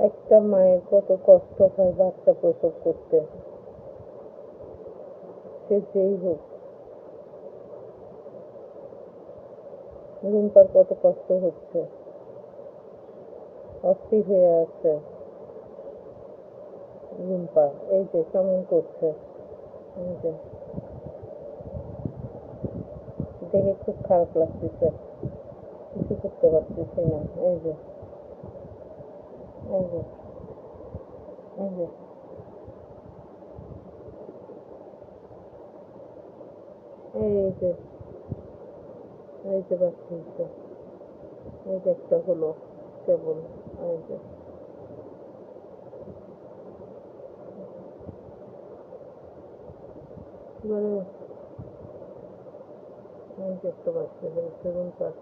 একটা মায়ের কত কষ্ট হয় বাচ্চা প্রসব করতে, সে যেই হোক। রুম্পার কত কষ্ট হচ্ছে, অস্থির হয়ে আছে রুম্পা। এই যে কেমন করছে, এই যে দেখে খুব খারাপ লাগতেছে, কিছু করতে পারতেছি না। এই যে এই যে এই যে এই যে এই যে বাচ্চা, এই যে একটা হলো কেবল। এই যে মানে এই যে একটা বাচ্চা হয়েছে রুম্পার।